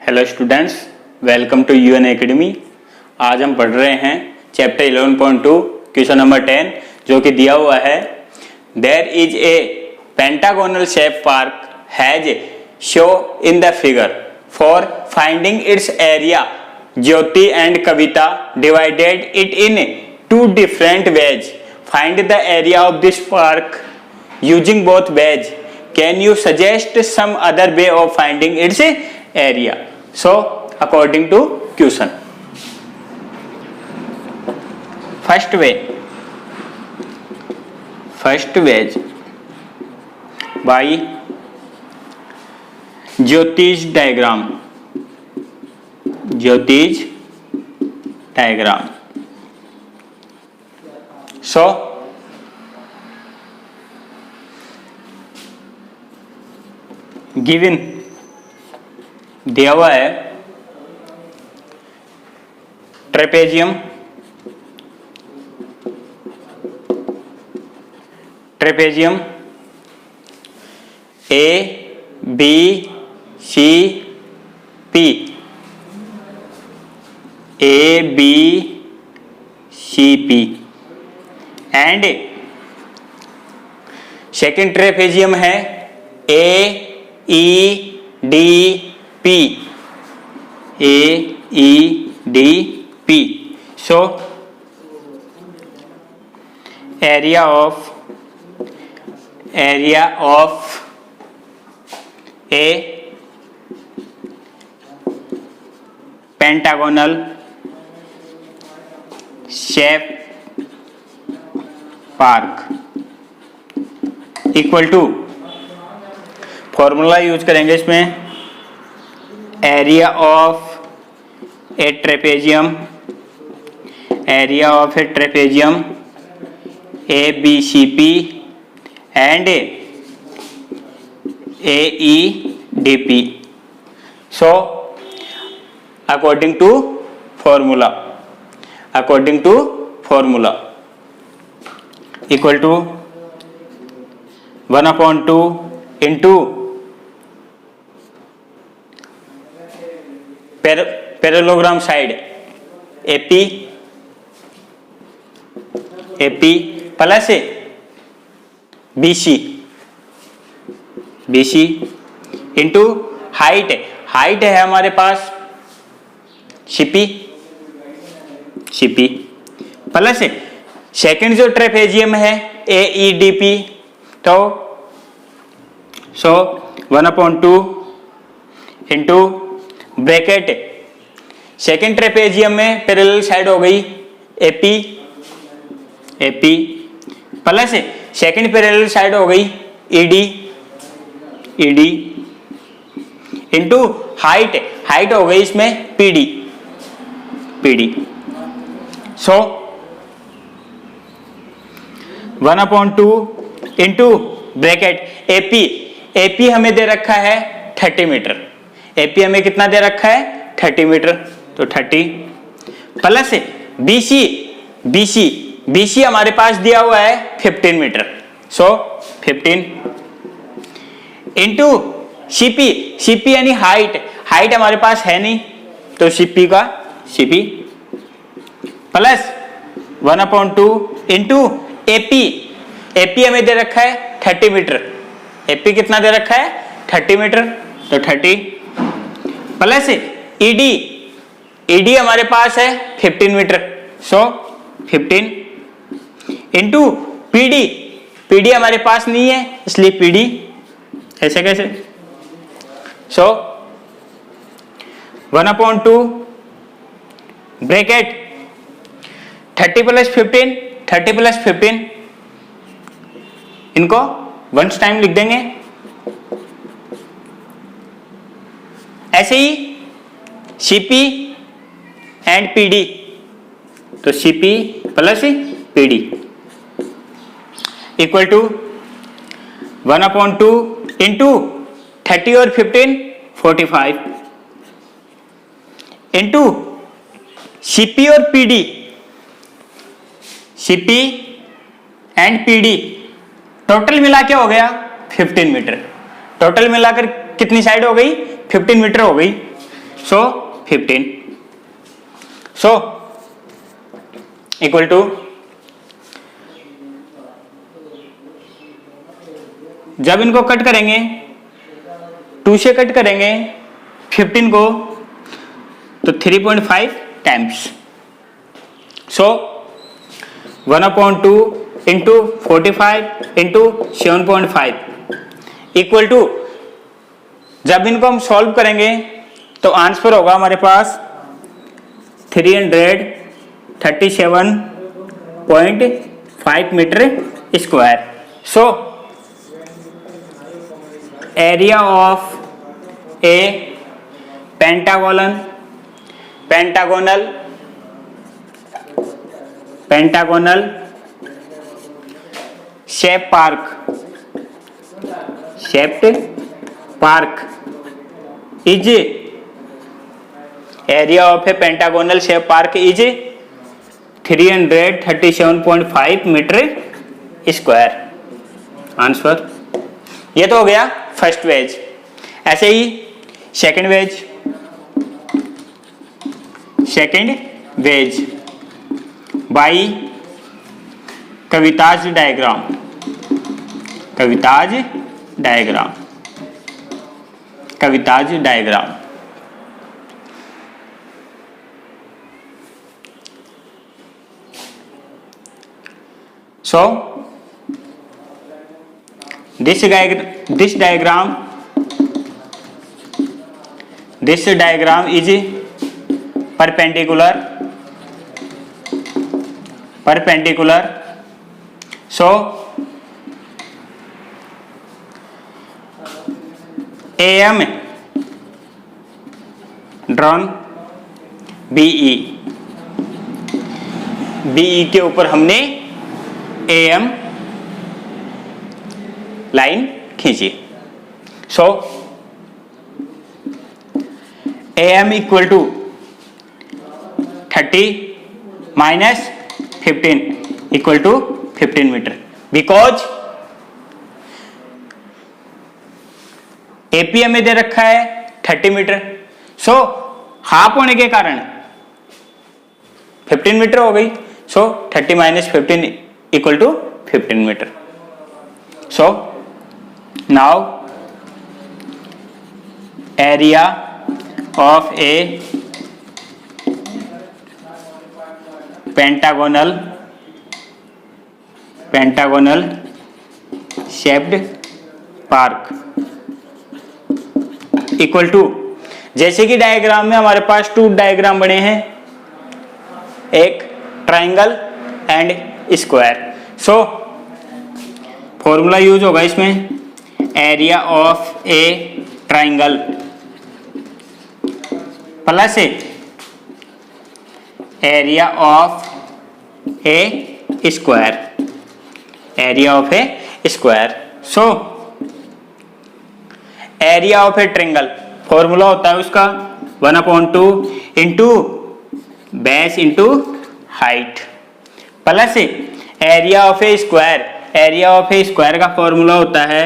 Hello students, welcome to Unacademy. आज हम पढ़ रहे हैं चैप्टर 11.2 क्वेश्चन नंबर 10, जो कि दिया हुआ है there is a pentagonal shape park has show in the figure for finding its area. Jyoti and Kavita divided it in two different ways. Find the area of this park using both ways. Can you suggest some other way of finding its area? So, according to question, first way by Jyotish diagram. So, given दिया हुआ है trapezium A B C P and second trapezium है A E D P. So, area of a pentagonal shape park equal to, formula use करेंगे इसमें, area of a trapezium ABCP and AEDP. So, according to formula equal to 1/2 into parallelogram side AP plus BC into height है हमारे पास CP plus second जो trapezium है AEDP, तो 1/2 into bracket second trapezium में parallel side हो गई AP plus second parallel side हो गई ED इंटू हाइट हो गई इसमें PD। सो 1/2 इंटू ब्रैकेट AP हमें दे रखा है 30 मीटर। AP हमें कितना दे रखा है 30 मीटर, तो 30 प्लस BC हमारे पास दिया हुआ है 15 मीटर, सो 15 इंटू CP यानी हाइट हमारे पास है नहीं, तो CP प्लस 1/2 इंटू AP हमें दे रखा है 30 मीटर। AP कितना दे रखा है 30 मीटर, तो 30 प्लस ED हमारे पास है 15 मीटर, सो 15 इंटू PD हमारे पास नहीं है, इसलिए PD ऐसे कैसे, सो 1/2 ब्रैकेट 30 प्लस 15 इनको वंस टाइम लिख देंगे। ऐसे ही CP एंड PD, तो CP plus PD equal to 1/2 into 30 और 15 45 इंटू CP और CP एंड PD टोटल मिला के हो गया 15 मीटर। टोटल मिलाकर कितनी साइड हो गई 15 मीटर हो गई। सो 15, सो इक्वल टू, जब इनको कट करेंगे 2 से कट करेंगे 15 को तो 3.5 times, so 1/2 into 45 into 7.5 equal to, जब इनको हम सॉल्व करेंगे तो आंसर होगा हमारे पास 337.5 metre square. So area of a pentagonal shaped park is, area of a pentagonal shape park is 337.5 metre square answer. ये तो हो गया फर्स्ट वेज। ऐसे ही second ways by Kavita's diagram. So this diagram is perpendicular, so AM drawn BE के ऊपर हमने AM line खींची। So AM equal to 30 minus 15 equal to 15 metre, because APM में दे रखा है 30 मीटर, सो हाफ होने के कारण 15 मीटर हो गई। So 30 minus 15 equal to 15 metre. So now area of a pentagonal shaped park equal to, जैसे कि डायग्राम में हमारे पास 2 डायग्राम बने हैं, एक triangle and square. So formula use होगा इसमें, area of a triangle plus area of a square, so area of a triangle formula होता है उसका 1/2 into base into height plus area of a square का formula होता है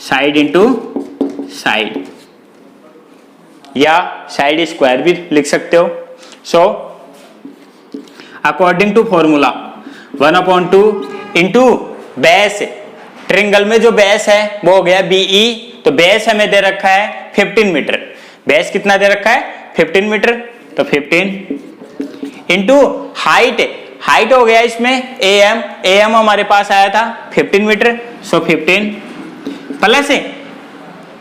side into side, या side square भी लिख सकते हो। So according to formula 1/2 into base, triangle में जो बेस है वो हो गया BE, तो बेस हमें दे रखा है 15 मीटर, बेस कितना दे रखा है 15 मीटर, तो 15 इंटू हाइट हो गया इसमें AM हमारे पास आया था 15 मीटर, सो 15 प्लस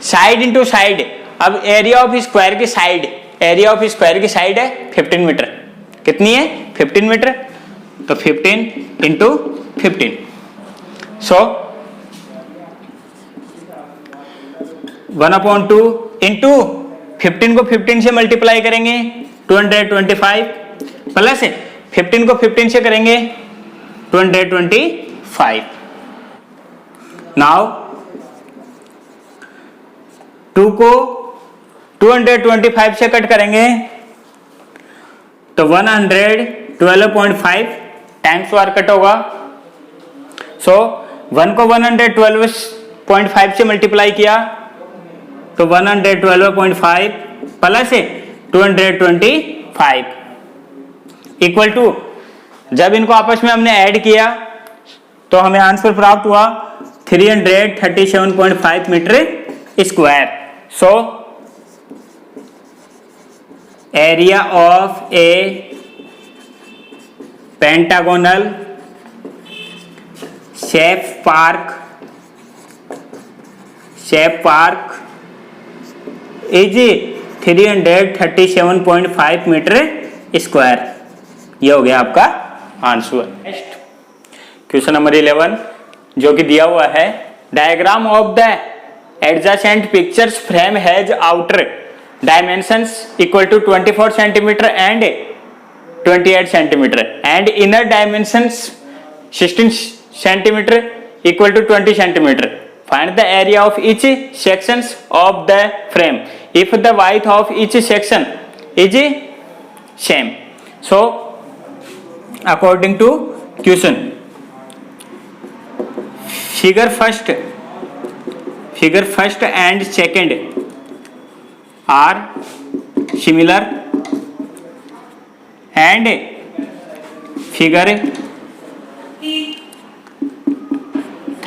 साइड इंटू साइड। अब एरिया ऑफ स्क्वायर की साइड है 15 मीटर, कितनी है 15 मीटर, तो 15 इंटू 15। सो 1/2 इंटू 15 को 15 से मल्टीप्लाई करेंगे 225 प्लस 15 को 15 से करेंगे 225। नाउ 2 को 225 से कट करेंगे तो 112.5 टाइम्स बार कट होगा। सो 1 को 112.5 से मल्टीप्लाई किया तो 112.5 प्लस 225 इक्वल टू, जब इनको आपस में हमने ऐड किया तो हमें आंसर प्राप्त हुआ 337.5 metre square. So area of a pentagonal shape park is 337.5 metre square. ये हो गया आपका आंसर। नेक्स्ट क्वेश्चन नंबर 11 जो कि दिया हुआ है, diagram of the adjacent pictures frame has outer dimensions equal to 24 centimetre and 28 centimetre and inner dimensions 16 centimetre equal to 20 centimetre. Find the area of each sections of the frame if the width of each section is same. So, according to question, figure first and second are similar and figure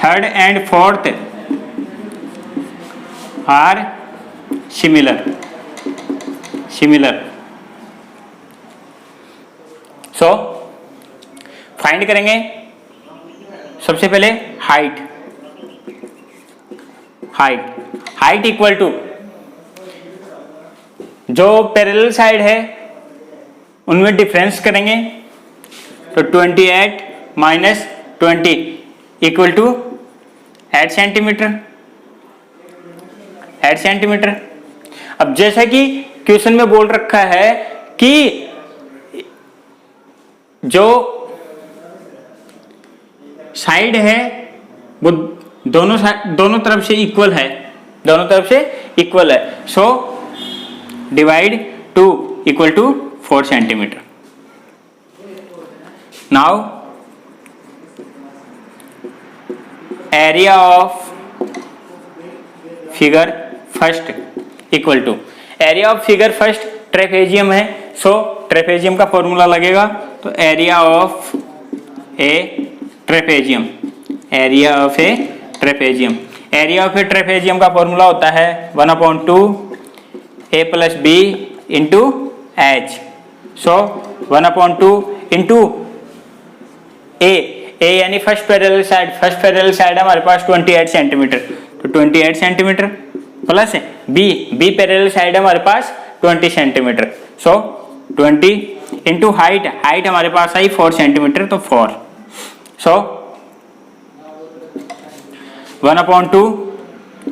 third and fourth are similar. So find करेंगे सबसे पहले height equal to जो parallel side है उनमें difference करेंगे तो 28 minus 20 equal to 8 centimetre. अब जैसा कि क्वेश्चन में बोल रखा है कि जो साइड है वो दोनों तरफ से इक्वल है, so divide 2 equal to 4 centimetre. Now area of figure first equal to, area of figure first trapezium है, सो ट्रेपेजियम का फॉर्मूला लगेगा तो एरिया ऑफ ए ट्रेपेजियम का फॉर्मूला होता है 1/2 a plus B into H. So 1/2 into A यानी first parallel side हमारे पास 28 centimetre, तो 28 centimetre plus B parallel side है हमारे पास 20 सेंटीमीटर। सो 20 इंटू हाइट हमारे पास आई 4 सेंटीमीटर, तो 4। सो 1/2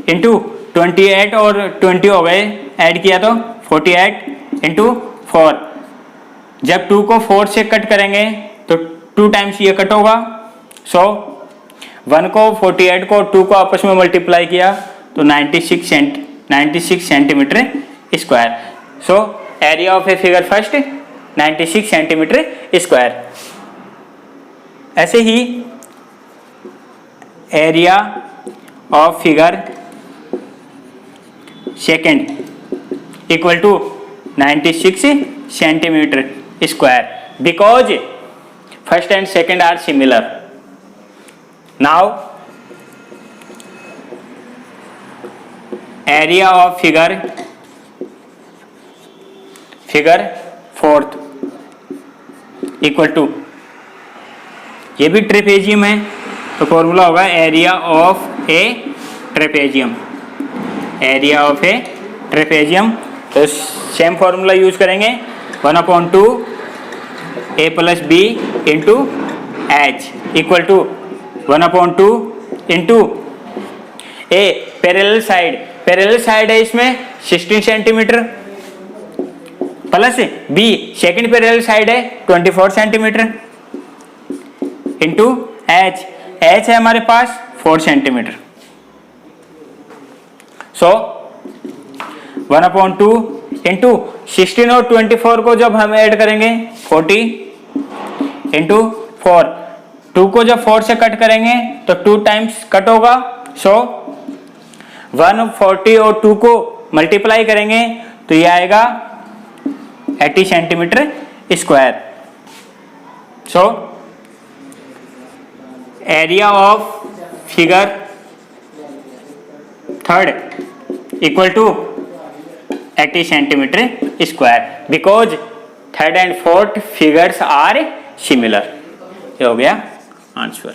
इंटू 28 और 20 हो गए, ऐड किया तो 48 इंटू 4। जब 2 को 4 से कट करेंगे तो 2 टाइम्स ये कट होगा। सो 1 को 48 को 2 को आपस में मल्टीप्लाई किया तो 96 centimetre square. So area of a figure first 96 centimetre square. ऐसे ही area of figure second equal to 96 centimetre square because first and second are similar. Now area of figure fourth equal to, ये भी trapezium है तो formula होगा area of a trapezium. तो same formula use करेंगे 1/2 a plus B into H equal to 1/2 into A parallel side है इसमें 16 centimetre plus B second parallel side है 24 सेंटीमीटर इंटू एच है हमारे पास 4 सेंटीमीटर। सो 1/2 इंटू 16 और 24 को जब हम ऐड करेंगे 40 इंटू 4, 2 को जब 4 से कट करेंगे तो 2 टाइम्स कट होगा। सो 140 और 2 को मल्टीप्लाई करेंगे तो ये आएगा 80 centimetre square. So area of figure third equal to 80 centimetre square because third and fourth figures are similar. ये हो गया आंसर।